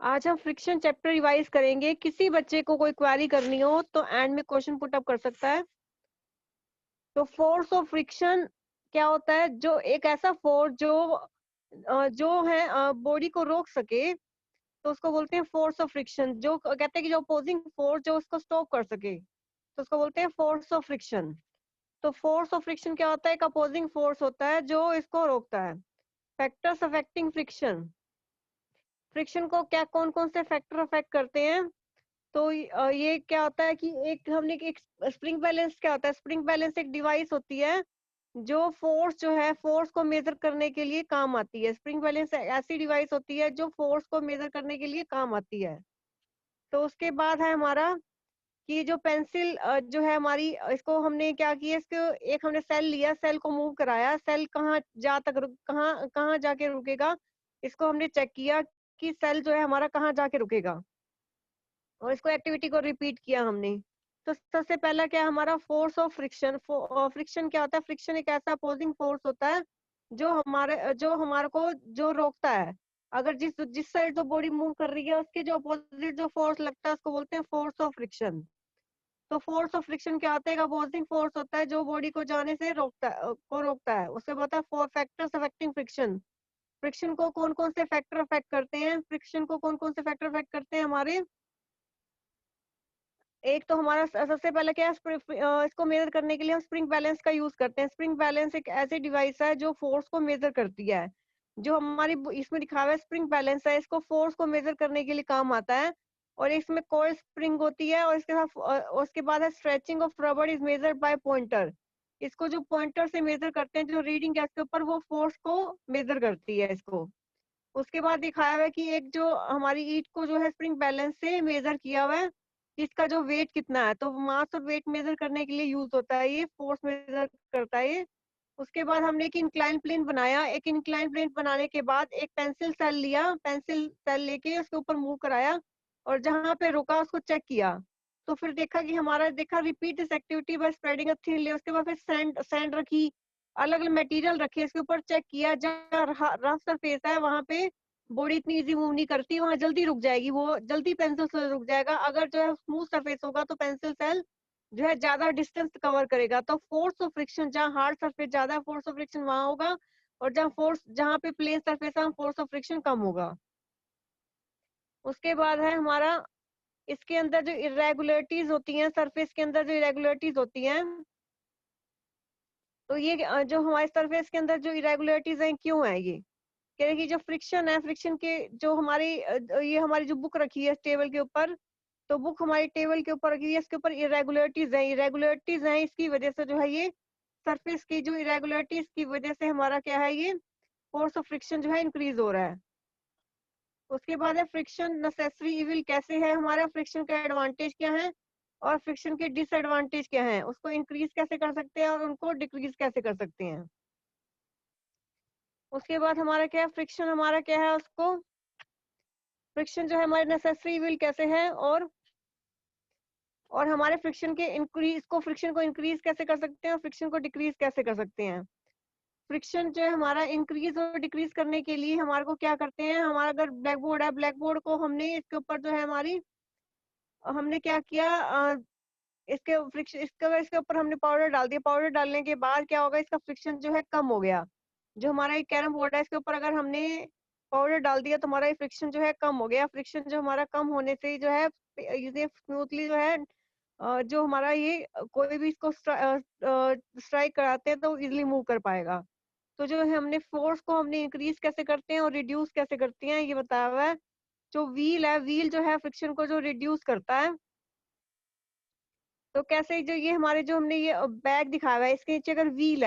आज हम friction chapter revise करेंगे। किसी बच्चे को कोई क्वेरी करनी हो तो एंड में क्वेश्चन पुट अप कर सकता है। तो फोर्स ऑफ फ्रिक्शन क्या होता है? जो एक ऐसा फोर्स जो है बॉडी को रोक सके, तो उसको बोलते हैं फोर्स ऑफ फ्रिक्शन। जो कहते हैं कि जो अपोजिंग फोर्स जो उसको स्टॉप कर सके, तो उसको बोलते हैं फोर्स ऑफ फ्रिक्शन। तो फोर्स ऑफ फ्रिक्शन क्या होता है? एक अपोजिंग फोर्स होता है जो इसको रोकता है। Factors affecting friction. फ्रिक्शन को क्या कौन कौन से फैक्टर अफेक्ट करते हैं? तो ये क्या होता है कि एक हमने एक स्प्रिंग बैलेंस क्या होता है? स्प्रिंग बैलेंस एक डिवाइस होती है जो फोर्स को मेजर करने के लिए काम आती है। स्प्रिंग बैलेंस ऐसी डिवाइस होती है जो फोर्स को मेजर करने के लिए काम आती है। तो उसके बाद है हमारा कि जो पेंसिल जो है हमारी, इसको हमने क्या किया, इसको एक हमने सेल लिया, सेल को मूव कराया, सेल कहाँ कहाँ जाके रुकेगा, इसको हमने चेक किया कि सेल जो है हमारा कहाँ जाके रुकेगा, और इसको एक्टिविटी को रिपीट किया हमने। तो सबसे पहला क्या है हमारा? Force of friction. फ्रिक्शन क्या होता है? फ्रिक्शन एक ऐसा अपोजिंग फोर्स होता है जो हमारे को जो रोकता है। अगर जिस साइड जो बॉडी मूव कर रही है उसके जो अपोजिट जो फोर्स लगता है उसको बोलते हैं फोर्स ऑफ फ्रिक्शन। तो फोर्स ऑफ फ्रिक्शन क्या होता है? एक अपोजिंग फोर्स होता है जो बॉडी को जाने से रोकता है। उससे बोलता है four factors affecting friction. Friction को कौन कौन से फैक्टर अफेक्ट करते हैं? फ्रिक्शन को कौन कौन से फैक्टर अफेक्ट करते हैं हमारे? एक तो हमारा सबसे पहले क्या है, इसको मेजर करने के लिए हम स्प्रिंग बैलेंस का यूज करते हैं। स्प्रिंग बैलेंस एक ऐसी डिवाइस है जो फोर्स को मेजर करती है। जो हमारी इसमें लिखा हुआ है स्प्रिंग बैलेंस है, इसको फोर्स को मेजर करने के लिए काम आता है। और इसमें कोई स्प्रिंग होती है, और इसके साथ उसके बाद है stretching of rubber is measured by pointer. इसको जो पॉइंटर से मेजर करते हैं, जो रीडिंग है इसके ऊपर, वो फोर्स को मेजर करती है इसको। उसके बाद दिखाया हुआ है कि एक जो हमारी ईंट को जो है स्प्रिंग बैलेंस से मेजर किया हुआ है, इसका जो वेट कितना है, तो मास और वेट मेजर करने के लिए यूज होता है, ये फोर्स मेजर करता है ये। उसके बाद हमने एक इंक्लाइन प्लेन बनाया। एक इंक्लाइन प्लेन बनाने के बाद एक पेंसिल सेल लिया, पेंसिल सेल लेके उसके ऊपर मूव कराया, और जहां पे रुका उसको चेक किया। तो फिर देखा कि हमारा देखा repeat this activity by spreading a thin layer. उसके बाद फिर सैंड सैंड रखी, अलग अलग मटेरियल रखे, इसके ऊपर चेक किया। जहाँ रफ सरफेस है वहां पे बॉडी इतनी इजी मूव नहीं करती, वहां जल्दी रुक जाएगी, वो जल्दी पेंसिल सेल रुक जाएगा। अगर जो है स्मूथ सरफेस होगा तो पेंसिल सेल जो है ज्यादा डिस्टेंस कवर करेगा। तो फोर्स ऑफ फ्रिक्शन, जहाँ हार्ड सरफेस ज्यादा फोर्स ऑफ फ्रिक्शन वहां होगा, और जहाँ पे प्लेन सरफेस है फोर्स ऑफ फ्रिक्शन कम होगा। उसके बाद है हमारा, इसके अंदर जो इरेगुलरिटीज होती हैं, सरफेस के अंदर जो इरेगुलरिटीज होती हैं, तो ये जो हमारे सरफेस के अंदर जो इरेगुलरिटीज हैं क्यों है ये? कह रहे कि जो फ्रिक्शन है, फ्रिक्शन के जो हमारी ये हमारी जो बुक रखी है टेबल के ऊपर, तो बुक हमारी टेबल के ऊपर रखी है, इसके ऊपर इरेगुलरिटीज हैं, इसकी वजह से जो है ये सरफेस की जो इरेगुलरिटीज की वजह से हमारा क्या है, ये फोर्स ऑफ फ्रिक्शन जो है इंक्रीज हो रहा है। उसके बाद है फ्रिक्शन नेसेसरी इविल। कैसे है हमारा फ्रिक्शन का एडवांटेज क्या है और फ्रिक्शन के डिसएडवांटेज क्या है, उसको इंक्रीज कैसे कर सकते हैं और उनको डिक्रीज कैसे कर सकते हैं। उसके बाद हमारा क्या है, फ्रिक्शन हमारा क्या है, उसको फ्रिक्शन जो है हमारे नेसेसरी इविल कैसे है, और हमारे फ्रिक्शन को इंक्रीज कैसे कर सकते हैं और फ्रिक्शन को डिक्रीज कैसे कर सकते हैं। फ्रिक्शन जो है हमारा इंक्रीज और डिक्रीज करने के लिए हमारे को क्या करते हैं, हमारा अगर ब्लैक बोर्ड है, ब्लैक बोर्ड को हमने इसके ऊपर जो है हमारी, हमने क्या किया, इसके ऊपर हमने पाउडर डाल दिया। पाउडर डालने के बाद क्या होगा, इसका फ्रिक्शन जो है कम हो गया। जो हमारा एक कैरम बोर्ड है, इसके ऊपर अगर हमने पाउडर डाल दिया तो हमारा ये फ्रिक्शन जो है कम हो गया। फ्रिक्शन जो हमारा कम होने से जो है इसे स्मूथली जो है जो हमारा ये कोई भी इसको स्ट्राइक कराते हैं तो इजिली मूव कर पाएगा। तो जो है हमने फोर्स को हमने इंक्रीज कैसे करते हैं और रिड्यूस कैसे करते हैं ये बताया हुआ है। जो व्हील है, व्हील जो है फ्रिक्शन को जो रिड्यूस करता है। तो कैसे, जो ये हमारे जो हमने ये बैग दिखाया हुआ है, इसके नीचे अगर व्हील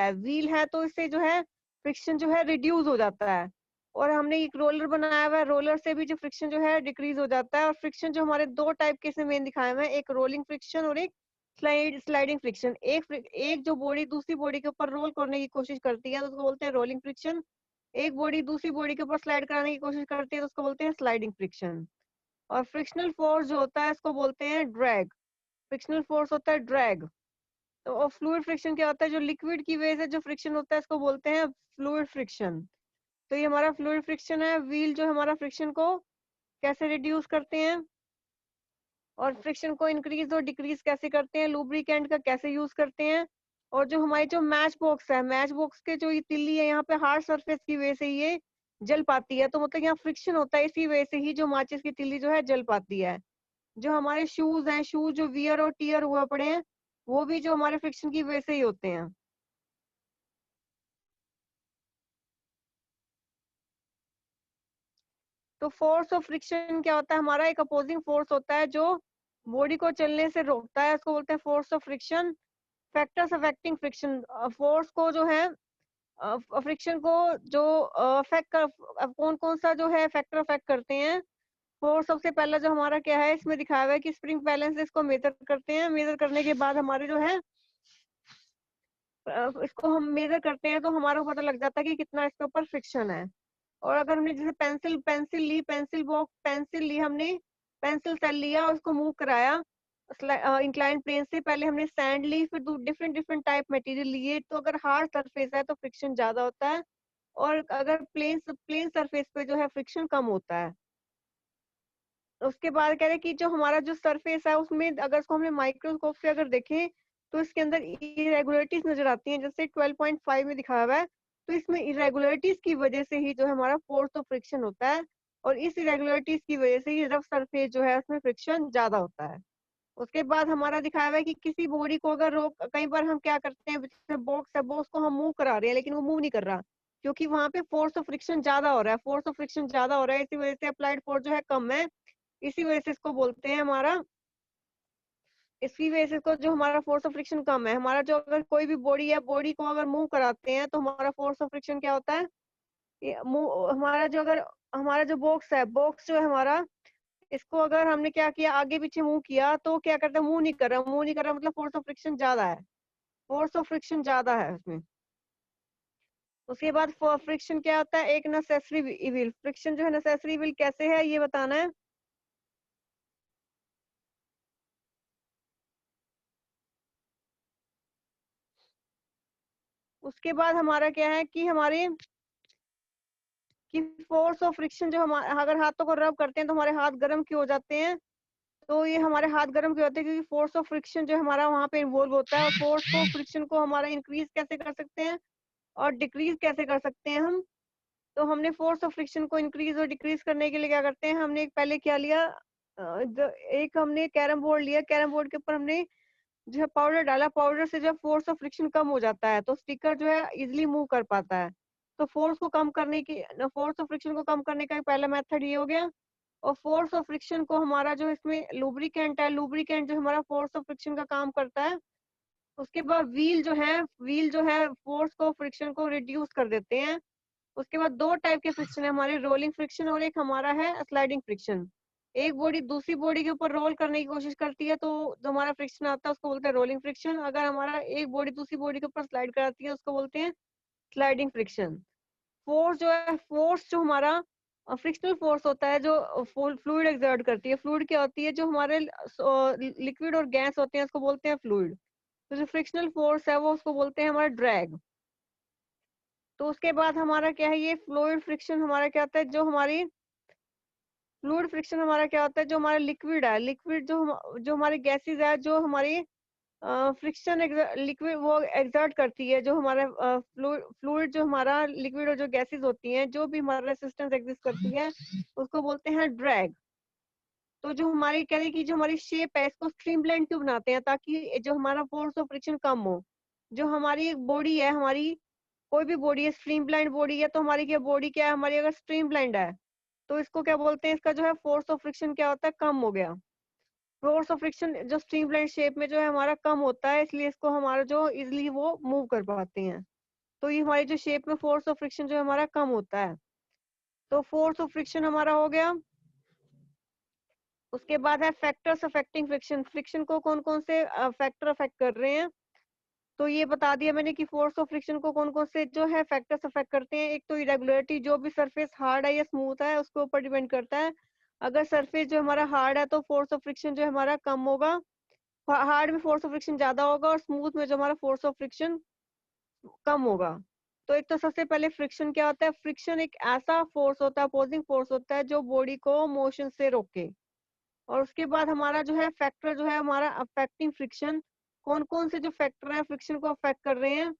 है तो इससे जो है फ्रिक्शन जो है रिड्यूस हो जाता है। और हमने एक रोलर बनाया हुआ है, रोलर से भी जो फ्रिक्शन जो है डिक्रीज हो जाता है। और फ्रिक्शन जो हमारे दो टाइप के इसमें मेन दिखाए हुए हैं, एक रोलिंग फ्रिक्शन और एक स्लाइडिंग फ्रिक्शन। एक जो बॉडी दूसरी बॉडी के ऊपर रोल करने की कोशिश करती है तो उसको बोलते हैं रोलिंग फ्रिक्शन। एक बॉडी दूसरी बॉडी के ऊपर स्लाइड कराने की कोशिश करती है तो उसको बोलते हैं स्लाइडिंग फ्रिक्शन। और फ्रिक्शनल फोर्स जो होता है इसको बोलते हैं ड्रैग। फ्रिक्शनल फोर्स होता है ड्रैग। तो और फ्लूइड फ्रिक्शन क्या होता है, जो लिक्विड की वजह से जो फ्रिक्शन होता है इसको बोलते हैं फ्लूइड फ्रिक्शन। तो ये हमारा फ्लूइड फ्रिक्शन है। व्हील जो हमारा फ्रिक्शन को कैसे रिड्यूस करते हैं, और फ्रिक्शन को इंक्रीज और डिक्रीज कैसे करते हैं, लुब्रिकेंट का कैसे यूज करते हैं। और जो हमारी जो मैच बॉक्स है, मैच बॉक्स के जो ये तिल्ली है यहाँ पे हार्ड सरफेस की वजह से ये जल पाती है, तो मतलब यहाँ फ्रिक्शन होता है, इसी वजह से ही जो माचिस की तिल्ली जो है जल पाती है। जो हमारे शूज हैं, शूज जो वियर और टीयर हुआ पड़े हैं, वो भी जो हमारे फ्रिक्शन की वजह से ही होते हैं। तो फोर्स ऑफ फ्रिक्शन क्या होता है, हमारा एक अपोजिंग फोर्स होता है जो बॉडी को चलने से रोकता है, उसको बोलते हैं force of friction. Factors affecting friction, force को जो है फ्रिक्शन को जो अफेक्ट कर, कौन कौन सा जो है फैक्टर अफेक्ट करते हैं। फोर्स सबसे पहला जो हमारा क्या है, इसमें दिखाया हुआ है कि स्प्रिंग बैलेंस, इसको मेजर करते हैं, मेजर करने के बाद हमारे जो है इसको हम मेजर करते हैं तो हमारा को पता लग जाता है कि कितना इसके ऊपर फ्रिक्शन है। और अगर हमने जैसे पेंसिल पेंसिल ली, पेंसिल बॉक्स पेंसिल ली हमने, पेंसिल सेल लिया और उसको मूव कराया इंक्लाइन प्लेन से, पहले हमने सैंड ली, फिर डिफरेंट डिफरेंट टाइप मटेरियल लिए, तो अगर हार्ड सरफेस है तो फ्रिक्शन ज्यादा होता है, और अगर प्लेन प्लेन सरफेस पे जो है फ्रिक्शन कम होता है। उसके बाद कह रहे कि जो हमारा जो सरफेस है उसमें अगर उसको हमने माइक्रोस्कोप से अगर देखें तो इसके अंदर इरेगुलरिटीज नजर आती हैं, जैसे 12.5 में दिखाया हुआ है। तो इसमें इरेगुलरिटीज की वजह से ही जो है हमारा फोर्स ऑफ फ्रिक्शन होता है, और इस इरेगुलरिटीज की वजह से ही रफ सरफेस जो है उसमें फ्रिक्शन ज्यादा होता है। उसके बाद हमारा दिखाया हुआ है कि किसी बॉडी को अगर रोक, कई बार हम क्या करते हैं, जैसे बॉक्स है, बॉक्स को हम मूव करा रहे हैं लेकिन वो मूव नहीं कर रहा, क्योंकि वहां पे फोर्स ऑफ फ्रिक्शन ज्यादा हो रहा है, फोर्स ऑफ फ्रिक्शन ज्यादा हो रहा है, इसी वजह से अप्लाइड फोर्स जो है कम है। इसी वजह से इसको बोलते हैं हमारा, इसी वजह से इसको जो हमारा फोर्स ऑफ फ्रिक्शन कम है। हमारा जो अगर कोई भी बॉडी है, बॉडी को अगर मूव कराते हैं तो हमारा फोर्स ऑफ फ्रिक्शन क्या होता है, ये मूव हमारा जो अगर हमारा जो बॉक्स है, बॉक्स जो है हमारा, इसको अगर हमने क्या किया, आगे पीछे मूव किया तो क्या करता है, मूव नहीं कर रहा, मूव नहीं कर रहा मतलब फोर्स ऑफ फ्रिक्शन ज्यादा है, फोर्स ऑफ फ्रिक्शन ज्यादा है उसमें। उसके बाद फ्रिक्शन क्या होता है, एक नेसेसरी इविल, फ्रिक्शन जो है नेसेसरी इविल कैसे है ये बताना है। उसके बाद हमारा क्या है कि हमारे कि फोर्स ऑफ फ्रिक्शन जो हम अगर हाथों को रब करते हैं तो हमारे हाथ गर्म क्यों हो जाते हैं, तो ये हमारे हाथ गर्म क्यों होते हैं, क्योंकि फोर्स ऑफ फ्रिक्शन जो हमारा वहां पे इन्वॉल्व होता है। और फोर्स को फ्रिक्शन को हमारा इंक्रीज कैसे कर सकते हैं और डिक्रीज कैसे कर सकते हैं हम। तो हमने फोर्स ऑफ फ्रिक्शन को इंक्रीज और डिक्रीज करने के लिए क्या करते हैं, हमने पहले क्या लिया, एक हमने कैरम बोर्ड लिया, कैरम बोर्ड के ऊपर हमने जो है पाउडर डाला, पाउडर से जो फोर्स ऑफ फ्रिक्शन कम हो जाता है, तो स्टिकर जो है इजिली मूव कर पाता है। तो फोर्स को कम करने की, फोर्स ऑफ फ्रिक्शन को कम करने का पहला मेथड ये हो गया। और फोर्स ऑफ फ्रिक्शन को हमारा जो इसमें लुब्रिकेंट है, लुब्रिकेंट जो हमारा फोर्स ऑफ फ्रिक्शन का काम करता है। उसके बाद व्हील जो है फोर्स को फ्रिक्शन को रिड्यूस कर देते हैं। उसके बाद दो टाइप के फ्रिक्शन है हमारे, रोलिंग फ्रिक्शन और एक हमारा है स्लाइडिंग फ्रिक्शन। एक बॉडी दूसरी बॉडी के ऊपर रोल करने की कोशिश करती है तो जो हमारा फ्रिक्शन आता है उसको बोलते हैं रोलिंग फ्रिक्शन। अगर हमारा एक बॉडी दूसरी बॉडी के ऊपर स्लाइड कराती है उसको बोलते हैं स्लाइडिंग फ्रिक्शन। फोर्स जो है, फोर्स जो हमारा फ्रिक्शनल फोर्स होता है जो फ्लूइड एक्सर्ट करती है, फ्लूइड क्या होती है, जो हमारे लिक्विड और गैस होते हैं उसको बोलते हैं फ्लूइड। तो जो फ्रिक्शनल फोर्स है वो उसको बोलते हैं हमारा ड्रैग। तो उसके बाद हमारा क्या है, ये फ्लूइड फ्रिक्शन हमारा क्या होता है, जो हमारी फ्लूइड फ्रिक्शन हमारा क्या होता है, जो हमारा लिक्विड है, लिक्विड जो हमारी गैसेस है, जो हमारी फ्रिक्शन लिक्विड वो एक्सर्ट करती है, जो हमारा फ्लूइड जो हमारा लिक्विड और जो गैसेस होती हैं, जो भी हमारा रेसिस्टेंस एग्जिस्ट करती है उसको बोलते हैं ड्रैग। तो जो हमारी कह रही कि जो हमारी शेप है इसको स्ट्रीमलाइन क्यों बनाते हैं, ताकि जो हमारा फोर्स ऑफ फ्रिक्शन कम हो। जो हमारी एक बॉडी है, हमारी कोई भी बॉडी है, स्ट्रीमलाइन बॉडी है, तो हमारी क्या बॉडी क्या है, हमारी अगर स्ट्रीमलाइन है तो इसको क्या बोलते हैं, इसका जो है फोर्स ऑफ फ्रिक्शन क्या होता है, कम हो गया। फोर्स ऑफ फ्रिक्शन जो स्ट्रीमलाइन शेप में जो है हमारा कम होता है, इसलिए इसको हमारा जो इजिली वो मूव कर पाते हैं। तो ये हमारी जो शेप में फोर्स ऑफ फ्रिक्शन जो है हमारा कम होता है। तो फोर्स ऑफ फ्रिक्शन हमारा हो गया। उसके बाद है फैक्टर्स अफेक्टिंग फ्रिक्शन, फ्रिक्शन को कौन कौन से फैक्टर अफेक्ट कर रहे हैं। तो ये बता दिया मैंने कि फोर्स ऑफ फ्रिक्शन को कौन कौन से जो है फैक्टर्स अफेक्ट करते हैं। एक तो इरेगुलरिटी, जो भी सरफेस हार्ड है या स्मूथ है उसके ऊपर डिपेंड करता है। अगर सरफेस जो हमारा हार्ड है तो फोर्स ऑफ फ्रिक्शन जो है हमारा कम होगा, हार्ड में फोर्स ऑफ फ्रिक्शन ज्यादा होगा, और स्मूथ में जो हमारा फोर्स ऑफ फ्रिक्शन कम होगा। तो एक तो सबसे पहले फ्रिक्शन क्या होता है, फ्रिक्शन एक ऐसा फोर्स होता है, अपोजिंग फोर्स होता है जो बॉडी को मोशन से रोके। और उसके बाद हमारा जो है फैक्टर जो है हमारा अफेक्टिंग फ्रिक्शन, कौन कौन से जो फैक्टर है फ्रिक्शन को अफेक्ट कर रहे हैं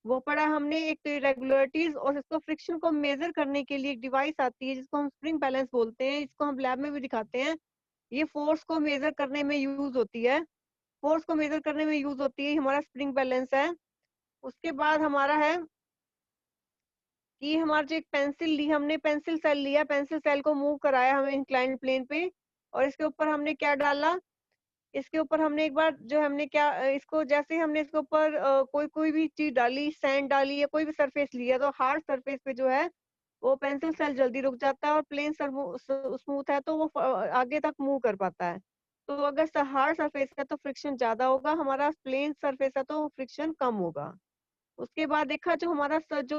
वो पढ़ा हमने। एक तो इरेगुलरिटीज, और इसको फ्रिक्शन को मेजर करने के लिए एक डिवाइस आती है जिसको हम स्प्रिंग बैलेंस बोलते हैं, इसको हम लैब में भी दिखाते हैं। ये फोर्स को मेजर करने में यूज होती है, फोर्स को मेजर करने में यूज होती है, हमारा स्प्रिंग बैलेंस है। उसके बाद हमारा है कि हमारा जो एक पेंसिल ली हमने, पेंसिल सेल लिया, पेंसिल सेल को मूव कराया हमें इंक्लाइंड प्लेन पे, और इसके ऊपर हमने क्या डाला, इसके ऊपर हमने एक बार जो हमने क्या इसको जैसे हमने इसके ऊपर कोई कोई भी चीज डाली, सैंड डाली या कोई भी सरफेस लिया, तो हार्ड सरफेस पे जो है वो पेंसिल सेल जल्दी रुक जाता है, और प्लेन स्मूथ है तो वो आगे तक मूव कर पाता है। तो अगर हार्ड सरफेस है तो फ्रिक्शन ज्यादा होगा, हमारा प्लेन सरफेस है तो फ्रिक्शन कम होगा। उसके बाद देखा जो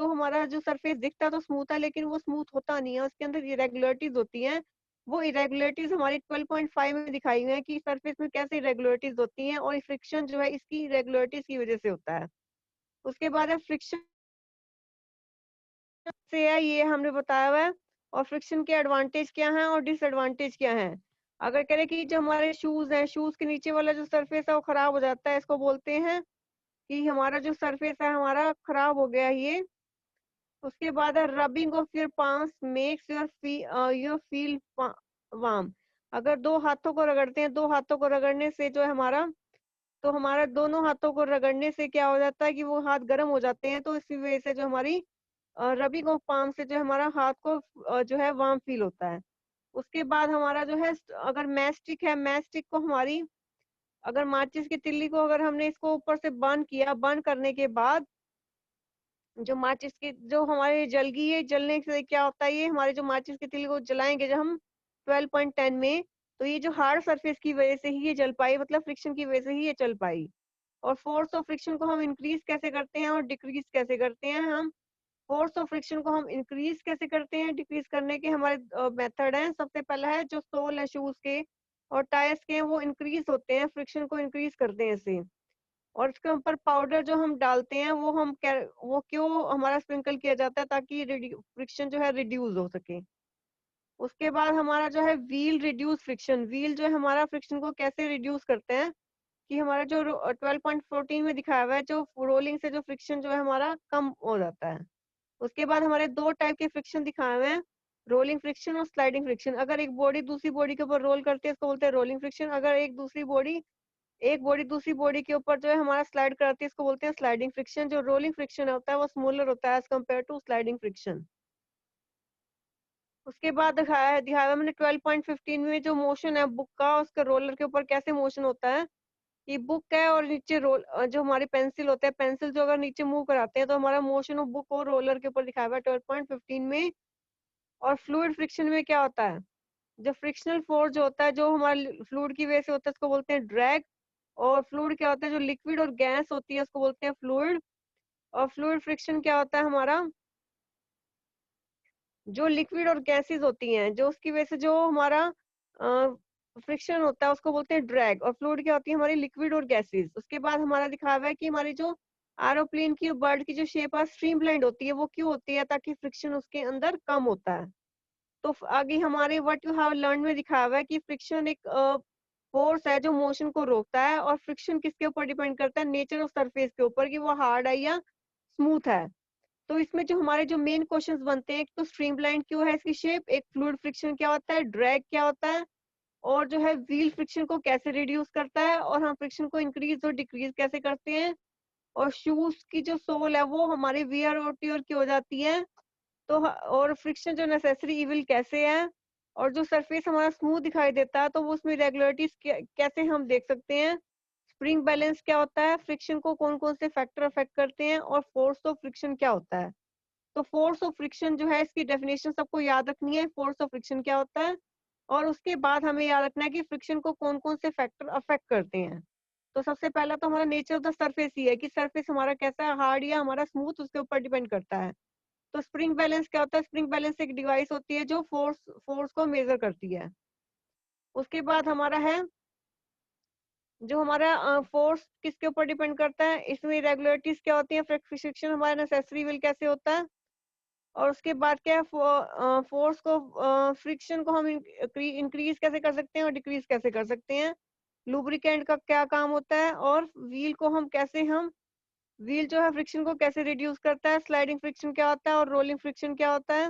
हमारा जो सरफेस दिखता तो स्मूथ है, लेकिन वो स्मूथ होता नहीं है, उसके अंदर इरेगुलरिटीज होती हैं। वो इरेगुलरिटीज हमारी 12.5 में दिखाई हुई है कि सरफेस में कैसे इरेगुलरिटीज होती हैं, और फ्रिक्शन जो है इसकी इरेगुलरिटीज की वजह से होता है। उसके बाद है फ्रिक्शन से है, ये हमने बताया हुआ है। और फ्रिक्शन के एडवांटेज क्या हैं और डिसएडवांटेज क्या हैं। अगर करें कि जो हमारे शूज हैं, शूज के नीचे वाला जो सरफेस है वो खराब हो जाता है, इसको बोलते हैं कि हमारा जो सरफेस है हमारा खराब हो गया ये। उसके बाद है rubbing of your palms makes your feel warm. अगर दो हाथों को रगड़ते हैं, दो हाथों को रगड़ने से जो है हमारा, तो हमारा दोनों हाथों को रगड़ने से क्या हो जाता है कि वो हाथ गर्म हो जाते हैं, तो इसी वजह से जो हमारी रबिंग ऑफ पाम से जो हमारा हाथ को जो है वार्म फील होता है। उसके बाद हमारा जो है अगर मैस्टिक है, मैस्टिक को हमारी, अगर माचिस की तिल्ली को अगर हमने इसको ऊपर से बर्न किया, बर्न करने के बाद जो माचिस की जो हमारे जल गई है, जलने से क्या होता है, ये हमारे जो माचिस की तिल्ली को जलाएंगे जब हम 12.10 में, तो ये जो हार्ड सरफेस की वजह से ही ये जल पाई, मतलब फ्रिक्शन की वजह से ही ये चल पाई। और फोर्स ऑफ फ्रिक्शन को हम इंक्रीज कैसे करते हैं और डिक्रीज कैसे करते हैं, हम फोर्स ऑफ फ्रिक्शन को हम इंक्रीज कैसे करते हैं, डिक्रीज करने के हमारे मेथड हैं। सबसे पहला है जो सोल है शूज के और टायर्स के, वो इंक्रीज होते हैं, फ्रिक्शन को इंक्रीज करते हैं इससे। और इसके ऊपर पाउडर जो हम डालते हैं वो क्यों हमारा स्प्रिंकल किया जाता है, ताकि फ्रिक्शन जो है रिड्यूस हो सके। उसके बाद हमारा जो है व्हील रिड्यूस फ्रिक्शन, व्हील जो है हमारा फ्रिक्शन को कैसे रिड्यूस करते हैं, कि हमारा जो 12.14 में दिखाया हुआ है, जो रोलिंग से जो फ्रिक्शन जो है हमारा कम हो जाता है। उसके बाद हमारे दो टाइप के फ्रिक्शन दिखाए हुए हैं, रोलिंग फ्रिक्शन और स्लाइडिंग फ्रिक्शन। अगर एक बॉडी दूसरी बॉडी के ऊपर रोल करती है इसको बोलते हैं रोलिंग फ्रिक्शन। अगर एक बॉडी दूसरी बॉडी के ऊपर जो है हमारा स्लाइड कराती है इसको बोलते हैं स्लाइडिंग फ्रिक्शन। जो रोलिंग फ्रिक्शन होता है वो स्मॉलर होता है as compare to sliding friction. उसके बाद दिखाया है मैंने 12.15 में जो मोशन है बुक का, उसका रोलर के ऊपर कैसे मोशन होता है। ये बुक है और नीचे जो हमारी पेंसिल होता है, पेंसिल जो अगर नीचे मूव कराते हैं तो हमारा मोशन ऑफ बुक और रोलर के ऊपर दिखाया हुआ है 12.15 में। और फ्लूइड फ्रिक्शन में क्या होता है, जो फ्रिक्शनल फोर्स जो होता है जो हमारे फ्लूइड की वजह से होता है उसको बोलते हैं ड्रैग। और फ्लूइड क्या होता है, जो लिक्विड और गैस होती है उसको बोलते हैं फ्लूइड। और फ्लूइड फ्रिक्शन क्या होता है हमारा, जो लिक्विड और गैसेस होती हैं जो उसकी वजह से जो हमारा फ्रिक्शन होता है उसको बोलते हैं ड्रैग। और फ्लूइड क्या होती है हमारी लिक्विड और गैसेस। उसके बाद हमारा दिखा हुआ है कि हमारी जो एरोप्लेन की बर्ड की जो शेप है स्ट्रीमलाइन होती है, वो क्यों होती है, ताकि फ्रिक्शन उसके अंदर कम होता है। तो आगे हमारे व्हाट यू हैव लर्न में दिखाया हुआ है कि फ्रिक्शन एक फोर्स है जो मोशन को रोकता है। और फ्रिक्शन किसके ऊपर डिपेंड करता है, नेचर ऑफ सरफेस के ऊपर, कि वो हार्ड है या स्मूथ है। तो इसमें जो हमारे जो मेन क्वेश्चंस बनते हैं, एक तो स्ट्रीमलाइन क्यों है इसकी शेप, एक फ्लूइड फ्रिक्शन क्या होता है, ड्रैग क्या होता है, और जो है व्हील फ्रिक्शन को कैसे रिड्यूस करता है, और हम फ्रिक्शन को इंक्रीज और डिक्रीज कैसे करते हैं। और शूज की जो सोल है वो हमारी वियर और टियर की हो जाती है। तो और फ्रिक्शन जो नेसेसरी इविल कैसे है। और जो सरफेस हमारा स्मूथ दिखाई देता है तो वो उसमें रेगुलरिटीज कैसे हम देख सकते हैं। स्प्रिंग बैलेंस क्या होता है, फ्रिक्शन को कौन कौन से फैक्टर अफेक्ट करते हैं, और फोर्स ऑफ फ्रिक्शन क्या होता है। तो फोर्स ऑफ फ्रिक्शन जो है इसकी डेफिनेशन सबको याद रखनी है, फोर्स ऑफ फ्रिक्शन क्या होता है। और उसके बाद हमें याद रखना है कि फ्रिक्शन को कौन कौन से फैक्टर अफेक्ट करते हैं। तो सबसे पहला तो हमारा नेचर ऑफ द सरफेस ही है कि सरफेस हमारा कैसा है, हार्ड या हमारा स्मूथ, उसके ऊपर डिपेंड करता है। तो स्प्रिंग बैलेंस क्या होता है, स्प्रिंग बैलेंस एक डिवाइस होती है जो फोर्स को मेजर करती है। उसके बाद हमारा है जो हमारा फोर्स किसके ऊपर डिपेंड करता है, इसमें इरेगुलरिटीज क्या होती है, फ्रिक्शन हमारा नेसेसरी विल कैसे होता है, और उसके बाद क्या है, फोर्स को फ्रिक्शन को हम इंक्रीज कैसे कर सकते हैं और डिक्रीज कैसे कर सकते हैं, लुब्रिकेंट का क्या काम होता है, और व्हील को हम कैसे हम व्हील जो है फ्रिक्शन को कैसे रिड्यूस करता है, स्लाइडिंग फ्रिक्शन क्या होता है और रोलिंग फ्रिक्शन क्या होता है,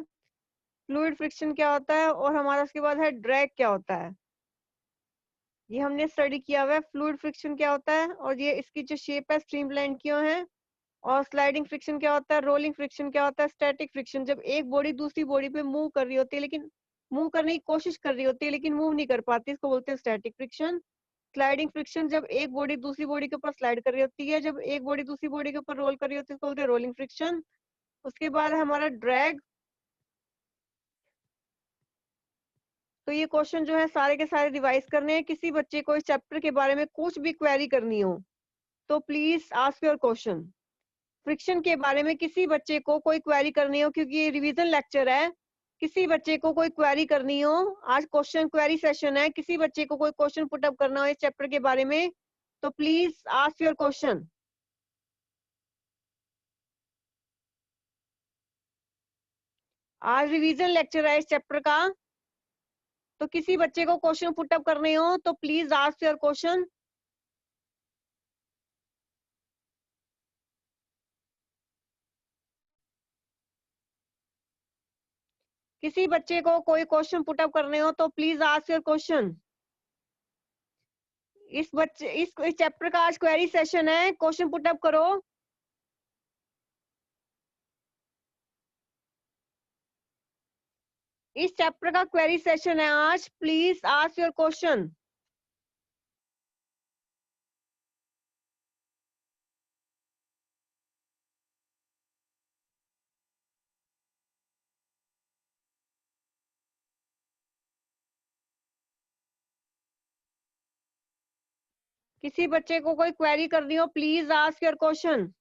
फ्लूइड फ्रिक्शन क्या होता है, और हमारा उसके बाद है ड्रैग क्या होता है। ये हमने स्टडी किया हुआ है। फ्लूइड फ्रिक्शन क्या होता है, और ये इसकी जो शेप है स्ट्रीमलाइन क्यों है, और स्लाइडिंग फ्रिक्शन क्या होता है, रोलिंग फ्रिक्शन क्या होता है, स्टैटिक फ्रिक्शन जब एक बॉडी दूसरी बॉडी पे मूव कर रही होती है, लेकिन मूव करने की कोशिश कर रही होती है लेकिन मूव नहीं कर पाती, इसको बोलते हैं स्टैटिक फ्रिक्शन। स्लाइडिंग फ्रिक्शन जब एक बॉडी दूसरी बॉडी के ऊपर स्लाइड कर रही होती है, जब एक बॉडी दूसरी बॉडी के ऊपर रोल कर रही होती है, इसको बोलते हैं रोलिंग फ्रिक्शन। उसके बाद है हमारा ड्रैग। तो ये क्वेश्चन जो है सारे के सारे रिवाइज करने हैं। किसी बच्चे को इस चैप्टर के बारे में कुछ भी क्वेरी करनी हो तो please ask your question. Friction के बारे में किसी बच्चे को कोई क्वेरी करनी हो, क्योंकि ये रिवीजन लेक्चर है, किसी बच्चे को कोई क्वेरी करनी हो, आज क्वेश्चन क्वेरी सेशन है, किसी बच्चे को कोई क्वेश्चन पुटअप करना हो इस चैप्टर के बारे में तो प्लीज आस्क योर क्वेश्चन। आज रिवीजन लेक्चर है इस चैप्टर का, तो किसी बच्चे को क्वेश्चन पुटअप करने हो तो प्लीज आस्क योर क्वेश्चन। किसी बच्चे को कोई क्वेश्चन पुटअप करने हो तो प्लीज आस्क योर क्वेश्चन। इस चैप्टर का आज क्वेरी सेशन है, क्वेश्चन पुटअप करो। इस चैप्टर का क्वेरी सेशन है आज, प्लीज आस्क योर क्वेश्चन। किसी बच्चे को कोई क्वेरी करनी हो प्लीज आस्क योर क्वेश्चन।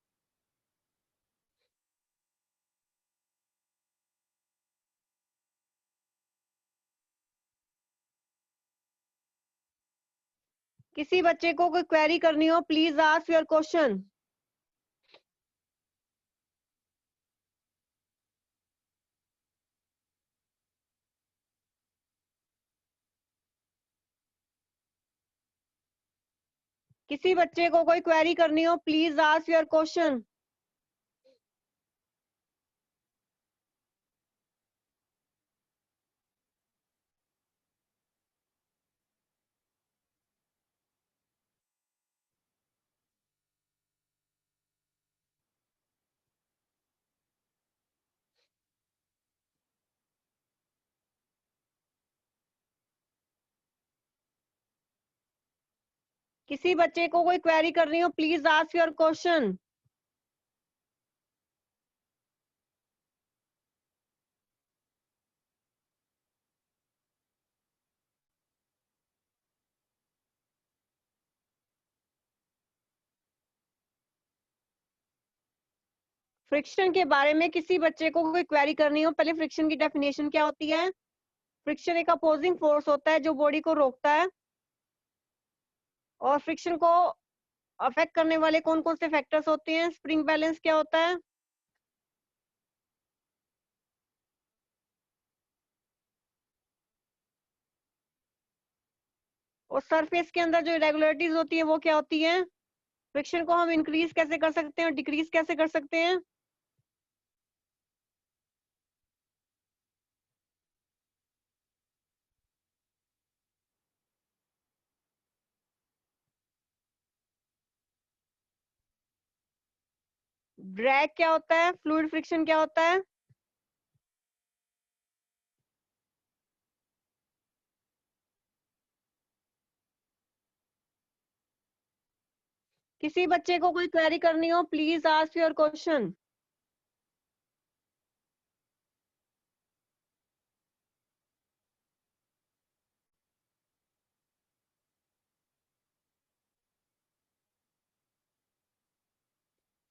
किसी बच्चे को कोई क्वेरी करनी हो प्लीज आस्क योर क्वेश्चन। किसी बच्चे को कोई क्वेरी करनी हो प्लीज आस्क योर क्वेश्चन। किसी बच्चे को कोई क्वेरी करनी हो please ask your question. Friction के बारे में किसी बच्चे को कोई क्वेरी करनी हो, पहले फ्रिक्शन की डेफिनेशन क्या होती है। फ्रिक्शन एक अपोजिंग फोर्स होता है जो बॉडी को रोकता है, और फ्रिक्शन को अफेक्ट करने वाले कौन कौन से फैक्टर्स होते हैं। स्प्रिंग बैलेंस क्या होता है, और सरफेस के अंदर जो इरेगुलरिटीज होती है वो क्या होती है। फ्रिक्शन को हम इंक्रीज कैसे कर सकते हैं और डिक्रीज कैसे कर सकते हैं। ड्रैग क्या होता है, फ्लूइड फ्रिक्शन क्या होता है। किसी बच्चे को कोई क्वेरी करनी हो प्लीज आस्क योर क्वेश्चन।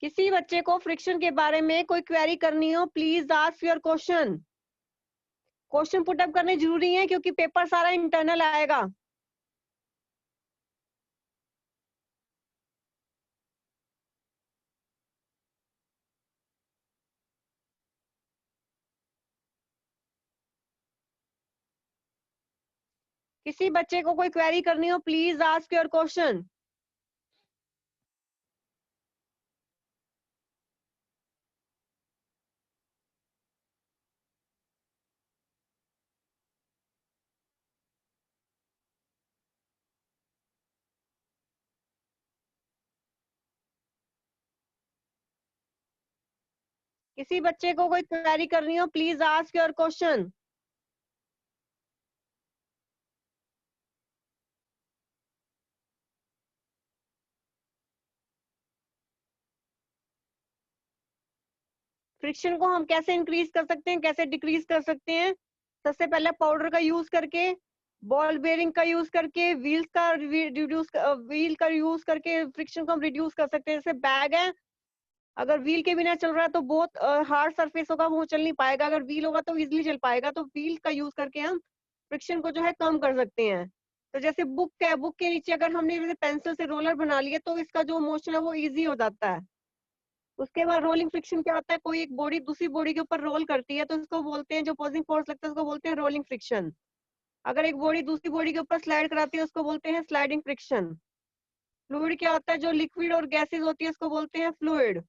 किसी बच्चे को फ्रिक्शन के बारे में कोई क्वेरी करनी हो please ask your question. Question put up करने जरूरी है क्योंकि पेपर सारा इंटरनल आएगा। किसी बच्चे को कोई क्वेरी करनी हो, प्लीज आस्क योर क्वेश्चन। किसी बच्चे को कोई क्वेरी करनी हो, please ask your question. Friction को हम कैसे इंक्रीज कर सकते हैं, कैसे डिक्रीज कर सकते हैं? सबसे पहले पाउडर का यूज करके, बॉल बेरिंग का यूज करके, व्हील का यूज करके फ्रिक्शन को हम रिड्यूस कर सकते हैं। जैसे बैग है, अगर व्हील के बिना चल रहा है तो बहुत हार्ड सरफेस होगा, वो चल नहीं पाएगा। अगर व्हील होगा तो इजिली चल पाएगा। तो व्हील का यूज करके हम फ्रिक्शन को जो है कम कर सकते हैं। तो जैसे बुक है, बुक के नीचे अगर हमने पेंसिल से रोलर बना लिया तो इसका जो मोशन है वो इजी हो जाता है। उसके बाद रोलिंग फ्रिक्शन क्या होता है, कोई एक बॉडी दूसरी बॉडी के ऊपर रोल करती है तो इसको बोलते हैं, जो अपोजिंग फोर्स लगता है उसको बोलते हैं रोलिंग फ्रिक्शन। अगर एक बॉडी दूसरी बॉडी के ऊपर स्लाइड कराती है उसको बोलते हैं स्लाइडिंग फ्रिक्शन। फ्लूइड क्या होता है, जो लिक्विड और गैसेज होती है उसको बोलते हैं फ्लूइड।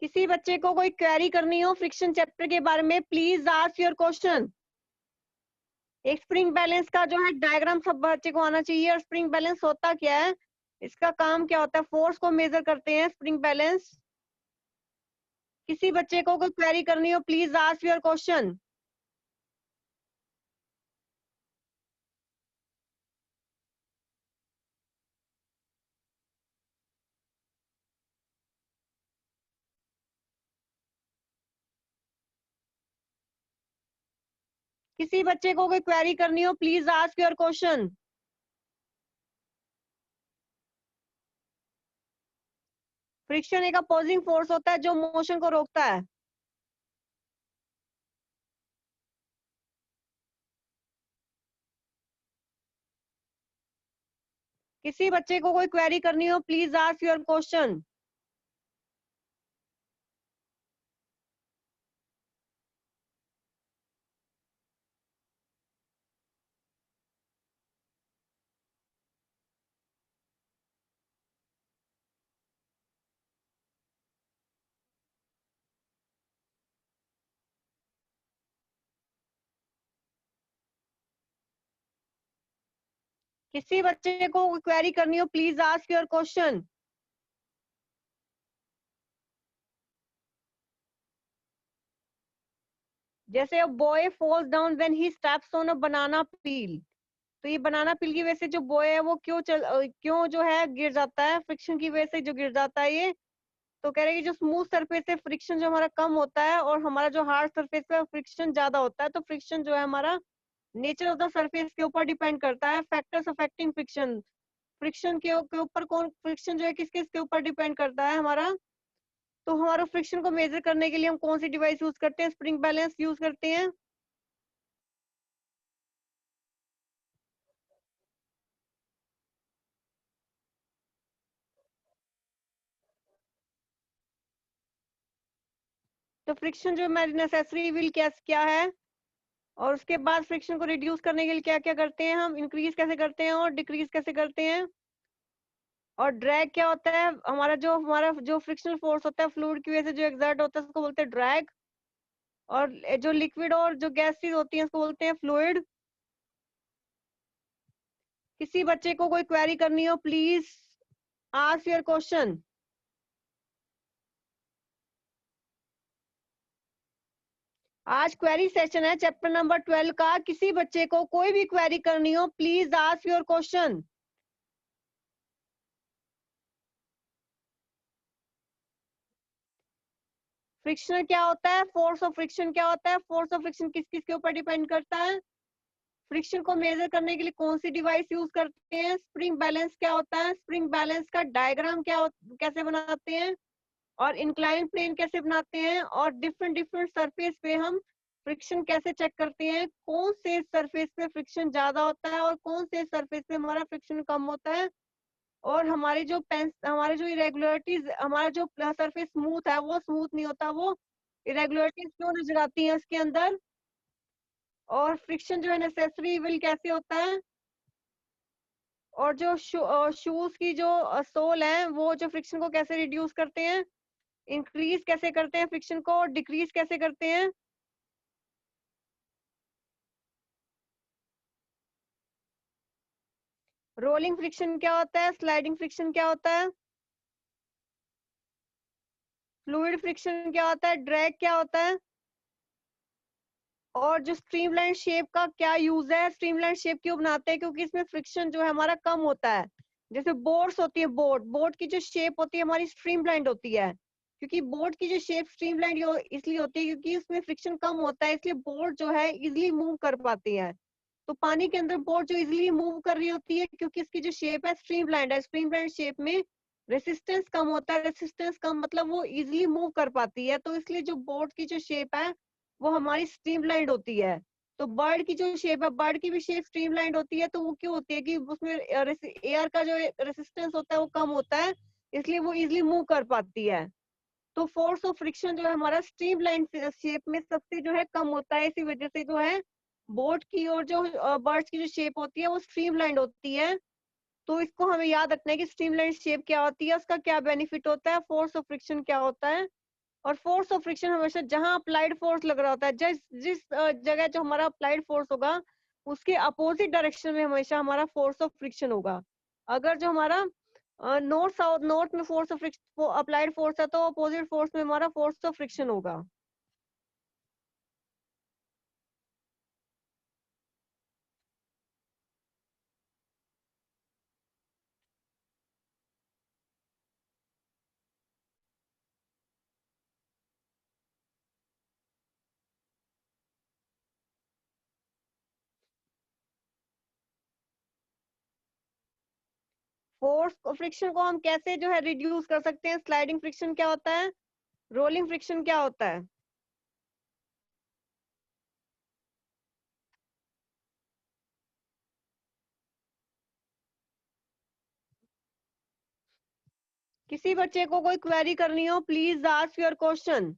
किसी बच्चे को कोई क्वेरी करनी हो फ्रिक्शन चैप्टर के बारे में, प्लीज आस्क योर क्वेश्चन। एक स्प्रिंग बैलेंस का जो है डायग्राम सब बच्चे को आना चाहिए। और स्प्रिंग बैलेंस होता क्या है, इसका काम क्या होता है, फोर्स को मेजर करते हैं स्प्रिंग बैलेंस। किसी बच्चे को कोई क्वेरी करनी हो, प्लीज आस्क योर क्वेश्चन। किसी बच्चे को कोई क्वेरी करनी हो, please ask your question. Friction एक अपोजिंग फोर्स होता है जो मोशन को रोकता है। किसी बच्चे को कोई क्वेरी करनी हो, प्लीज आस्क योर क्वेश्चन। किसी बच्चे को क्वेरी करनी हो, प्लीज आस्क योर क्वेश्चन। जैसे boy falls down when he steps on a banana peel. तो ये बनाना पील की वजह से जो बॉय है वो क्यों जो है गिर जाता है, फ्रिक्शन की वजह से जो गिर जाता है ये। तो कह रहे हैं कि जो स्मूथ सरफेस है फ्रिक्शन जो हमारा कम होता है, और हमारा जो हार्ड सरफेस है फ्रिक्शन ज्यादा होता है। तो फ्रिक्शन जो है हमारा नेचर ऑफ द सरफेस के ऊपर डिपेंड करता है। फैक्टर्स अफेक्टिंग फ्रिक्शन, फ्रिक्शन के ऊपर कौन, फ्रिक्शन जो है किस किस के ऊपर डिपेंड करता है हमारा। तो हमारा फ्रिक्शन को मेजर करने के लिए हम कौन सी डिवाइस यूज करते हैं, स्प्रिंग बैलेंस यूज करते हैं। तो फ्रिक्शन जो हमारी नेसेसरी व्हील क्या क्या है, और उसके बाद फ्रिक्शन को रिड्यूस करने के लिए क्या क्या करते हैं, हम इंक्रीज कैसे करते हैं और डिक्रीज कैसे करते हैं। और ड्रैग क्या होता है, हमारा जो फ्रिक्शनल फोर्स होता है फ्लूइड की वजह से जो एक्सर्ट होता है उसको बोलते हैं ड्रैग। और जो लिक्विड और जो गैसेस होती हैं उसको बोलते हैं फ्लूइड। किसी बच्चे को कोई क्वेरी करनी हो, प्लीज आस्क योर क्वेश्चन। आज क्वेरी सेशन है चैप्टर नंबर 12 का। किसी बच्चे को कोई भी क्वेरी करनी हो, please ask your question. Friction क्या होता है, फोर्स ऑफ फ्रिक्शन क्या होता है, फोर्स ऑफ फ्रिक्शन किस किस के ऊपर डिपेंड करता है, फ्रिक्शन को मेजर करने के लिए कौन सी डिवाइस यूज करते हैं, स्प्रिंग बैलेंस क्या होता है, स्प्रिंग बैलेंस का डायग्राम कैसे बनाते हैं, और इंक्लाइन प्लेन कैसे बनाते हैं, और डिफरेंट डिफरेंट सरफेस पे हम फ्रिक्शन कैसे चेक करते हैं, कौन से सरफेस पे फ्रिक्शन ज्यादा होता है और कौन से सरफेस पे हमारा फ्रिक्शन कम होता है, और हमारे जो पेंस, हमारे जो इरेगुलरिटीज, हमारा जो सरफेस स्मूथ है वो स्मूथ नहीं होता, वो इरेगुलरिटीज क्यों नजर आती है उसके अंदर, और फ्रिक्शन जो है नेसेसरी विल कैसे होता है, और जो शूज की जो सोल है वो जो फ्रिक्शन को कैसे रिड्यूस करते हैं, इंक्रीज कैसे करते हैं फ्रिक्शन को, और डिक्रीज कैसे करते हैं। रोलिंग फ्रिक्शन क्या होता है, स्लाइडिंग फ्रिक्शन क्या होता है, फ्लूइड फ्रिक्शन क्या होता है, ड्रैग क्या होता है, और जो स्ट्रीमलाइन शेप का क्या यूज है, स्ट्रीमलाइन शेप क्यों बनाते हैं, क्योंकि इसमें फ्रिक्शन जो है हमारा कम होता है। जैसे बोर्ड्स होती है, बोर्ड बोर्ड की जो शेप होती है हमारी स्ट्रीमलाइंड होती है, क्योंकि बोर्ड की जो शेप स्ट्रीमलाइंड इसलिए होती है क्योंकि उसमें फ्रिक्शन कम होता है, इसलिए बोर्ड जो है इजिली मूव कर पाती है। तो पानी के अंदर बोट जो इजिली मूव कर रही होती है क्योंकि इसकी जो शेप है स्ट्रीमलाइंड है, स्ट्रीमलाइंड शेप में रेसिस्टेंस कम होता है, रेसिस्टेंस कम मतलब वो इजिली मूव कर पाती है, तो इसलिए जो बोट की जो शेप है वो हमारी स्ट्रीमलाइंड होती है। तो बर्ड की जो शेप है, बर्ड की भी शेप स्ट्रीमलाइंड होती है, तो वो क्यों होती है कि उसमें एयर का जो रेसिस्टेंस होता है वो कम होता है, इसलिए वो इजिली मूव कर पाती है। तो फोर्स ऑफ फ्रिक्शन जो है हमारा स्ट्रीमलाइन शेप में सबसे जो है कम होता है, इसी वजह से जो है बोट की और जो बर्ड्स की जो शेप होती है वो स्ट्रीमलाइन होती है। तो इसको हमें याद रखना है कि स्ट्रीमलाइन शेप क्या होती है, उसका क्या बेनिफिट होता है, फोर्स ऑफ फ्रिक्शन क्या होता है। और फोर्स ऑफ फ्रिक्शन हमेशा जहां अप्लाइड फोर्स लग रहा होता है, जिस जिस जगह जो हमारा अप्लाइड फोर्स होगा उसके अपोजिट डायरेक्शन में हमेशा हमारा फोर्स ऑफ फ्रिक्शन होगा। अगर जो हमारा नॉर्थ साउथ, नॉर्थ में फोर्स ऑफ अप्लाइड फोर्स है तो अपोजिट फोर्स में हमारा फोर्स ऑफ फ्रिक्शन होगा। फोर्स फ्रिक्शन को हम कैसे जो है रिड्यूस कर सकते हैं, स्लाइडिंग फ्रिक्शन क्या होता है, रोलिंग फ्रिक्शन क्या होता है। किसी बच्चे को कोई क्वेरी करनी हो प्लीज आस्क योर क्वेश्चन।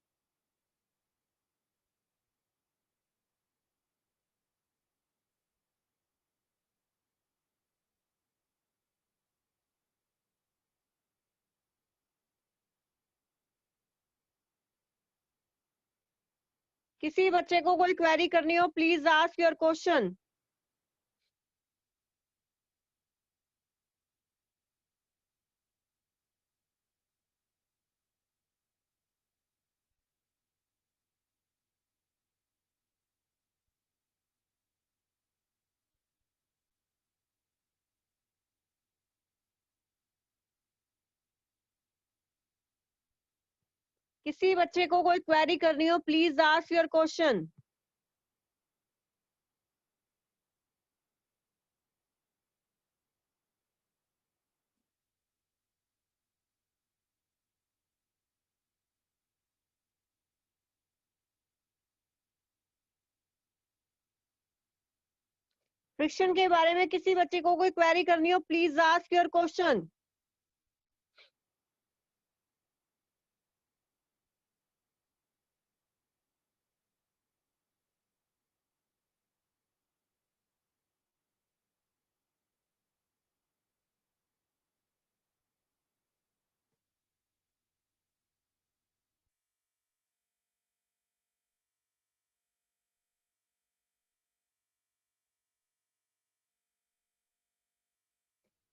किसी बच्चे को कोई क्वेरी करनी हो प्लीज आस्क योर क्वेश्चन। किसी बच्चे को कोई क्वेरी करनी हो please ask your question. Friction के बारे में किसी बच्चे को कोई क्वेरी करनी हो प्लीज आस्क योर क्वेश्चन।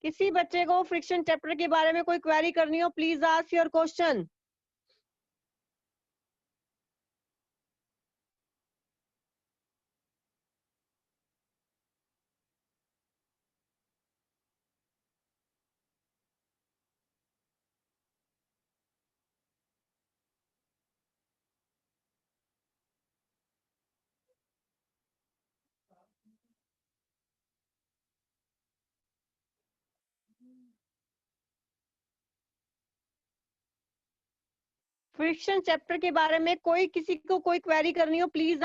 किसी बच्चे को फ्रिक्शन चैप्टर के बारे में कोई क्वेरी करनी हो please ask your question. Friction chapter के बारे में कोई किसी को कोई क्वेरी करनी हो प्लीज